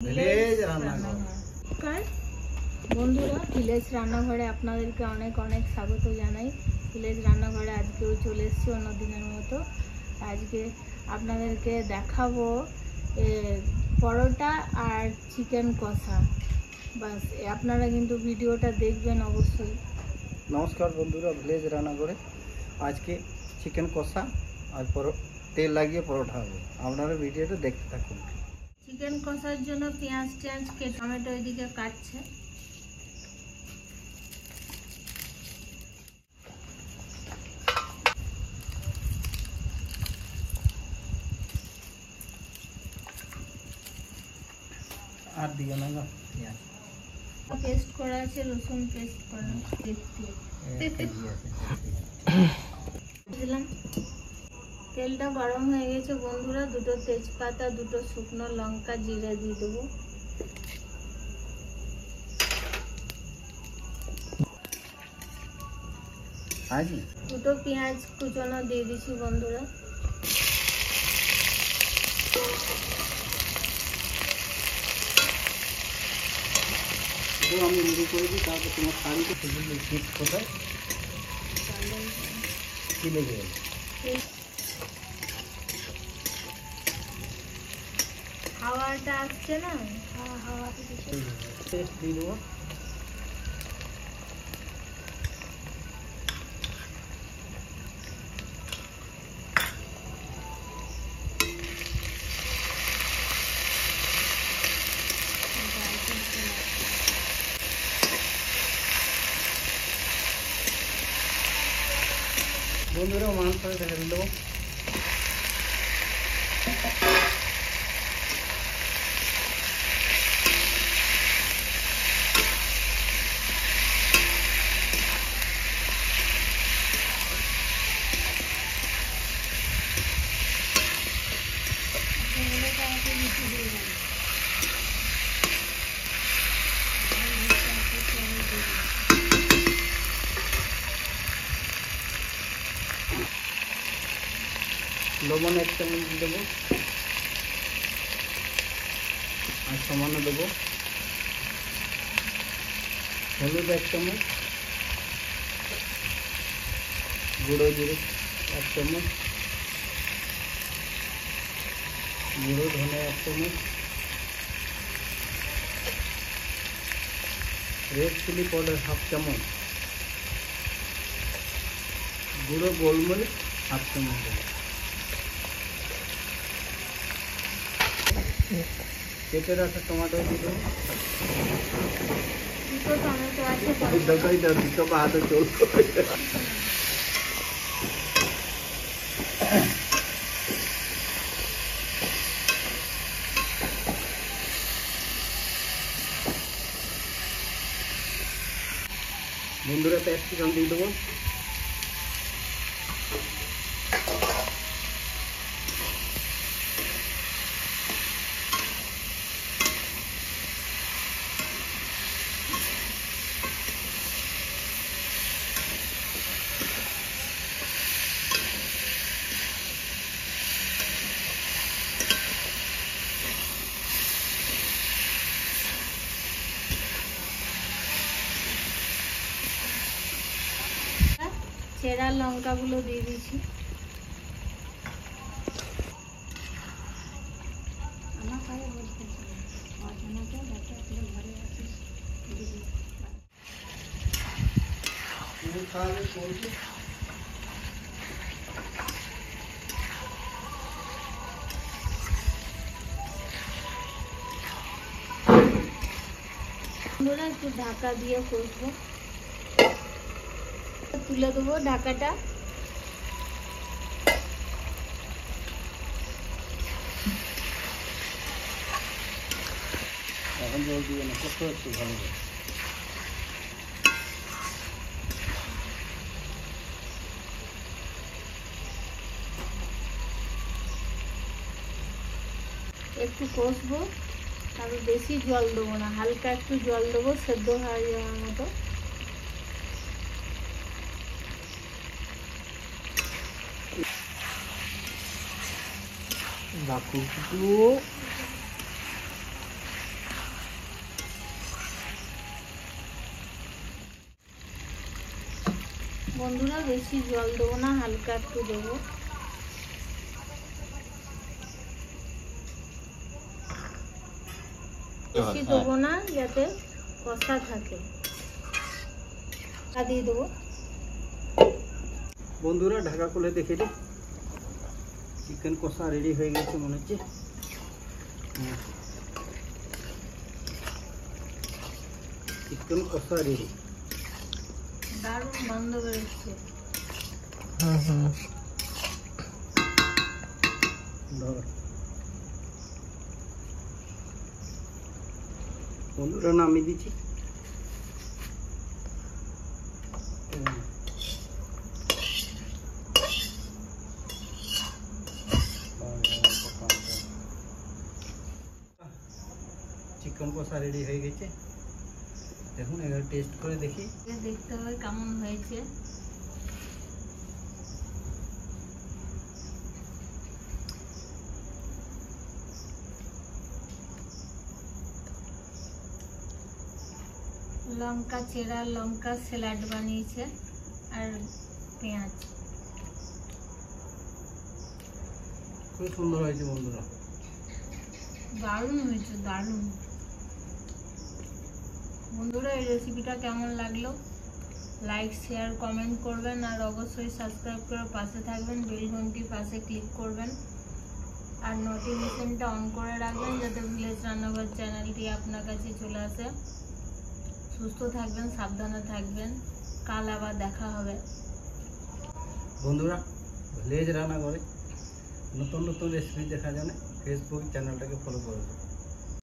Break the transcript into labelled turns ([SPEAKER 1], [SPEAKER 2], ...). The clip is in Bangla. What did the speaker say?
[SPEAKER 1] ভিলেজ রান্নাঘর।
[SPEAKER 2] বন্ধুরা, ভিলেজ রান্নাঘরে আপনাদেরকে অনেক অনেক স্বাগত জানাই। ভিলেজ রান্নাঘরে আজকেও চলে এসেছি অন্য দিনের মতো। আজকে আপনাদেরকে দেখাবো পরোটা আর চিকেন কষা। বাস আপনারা কিন্তু ভিডিওটা দেখবেন অবশ্যই।
[SPEAKER 1] নমস্কার বন্ধুরা, ভিলেজ রান্নাঘরে আজকে চিকেন কষা আর তেল লাগিয়ে পরোটা হবে। আপনারা ভিডিওটা দেখতে থাকুন।
[SPEAKER 2] চিকেন কষার জন্য পেঁয়াজ কেটে টমেটো এদিকে কাটছে।
[SPEAKER 1] আর দিও না পেঁয়াজ
[SPEAKER 2] পেস্ট করা আছে, রসুন পেস্ট করা দিলাম। তেলটা গরম হয়ে গেছে বন্ধুরা, দুটো তেজপাতা, দুটো শুকনো লঙ্কা, জিরে দিয়ে দেবো। দুটো পেঁয়াজ কুচনো দিয়ে দিচ্ছি বন্ধুরা।
[SPEAKER 1] আমি রেডি করে দিই, তারপর তোমার শাড়িতে শীত কোথায় কি লেগে গেল।
[SPEAKER 2] হাওয়াটা আসছে না, হাওয়াটা
[SPEAKER 1] পেস্ট দিয়ে দেবো। বন্ধুরা মাংসটা ঢেলে দেবো। লবণ 1 চামচ দেবো আর সামান্য দেবো হলুদ 1 চামচ, গুঁড়ো জিরে 1 চামচ, গুঁড়ো ধনে 1 চামচ, রেড চিলি পাউডার 1/2 চামচ, গুঁড়ো গোলমরিচ 1/2 চামচ দেবো। কেটে রাখা টমেটো দিয়ে দেবো।
[SPEAKER 2] দুটো টমেটো আছে,
[SPEAKER 1] দুটো হাতে চলতো। বন্ধুরা ক্যাপসিকাম দিয়ে দেবো।
[SPEAKER 2] চেরা লঙ্কাগুলো দিয়ে দিচ্ছি। একটু ঢাকা দিয়ে কষবো। তুলে দেবো ঢাকাটা।
[SPEAKER 1] এখন জল দিয়ে না, কষ্ট হচ্ছে ভালো।
[SPEAKER 2] একটু কষবো, তারপর বেশি জল দেবো না, হালকা একটু জল দেবো সেদ্ধ হয়ে যাওয়ার মতো। বন্ধুরা বেশি জল দেবো না, হালকা একটু দেবো। বেশি দেবো না যাতে কষা থাকে। দিয়ে দেবো।
[SPEAKER 1] বন্ধুরা ঢাকা খুলে দেখে দিই, চিকেন কষা রেডি হয়ে গেছে মনে হচ্ছে। চিকেন কষা রেডি।
[SPEAKER 2] দারুণ গন্ধ বেরোচ্ছে।
[SPEAKER 1] বন্ধুরা নামিয়ে দিচ্ছি। চিকেন কষা রেডি হয়ে গেছে, দেখুন এবার টেস্ট করে দেখি।
[SPEAKER 2] দেখতে হবে কেমন হয়েছে। লঙ্কা চেরা, লঙ্কা স্যালাড বানিয়েছে আর পেঁয়াজ।
[SPEAKER 1] খুব সুন্দর হয়েছে বন্ধুরা,
[SPEAKER 2] দারুণ হয়েছে, দারুণ। বন্ধুরা এই রেসিপিটা কেমন লাগলো লাইক শেয়ার কমেন্ট করবেন, আর অবশ্যই সাবস্ক্রাইব করে পাশে থাকবেন, বেল ঘন্টির পাশে ক্লিক করবেন আর নোটিফিকেশনটা অন করে রাখবেন যাতে ভিলেজ রান্নাঘর চ্যানেলটি আপনার কাছে চলে আসে। সুস্থ থাকবেন, সাবধানে থাকবেন, কাল আবার দেখা হবে।
[SPEAKER 1] বন্ধুরা ভিলেজ রান্নাঘরে নতুন নতুন রেসিপি দেখার জন্য ফেসবুক চ্যানেলটাকে ফলো করবেন।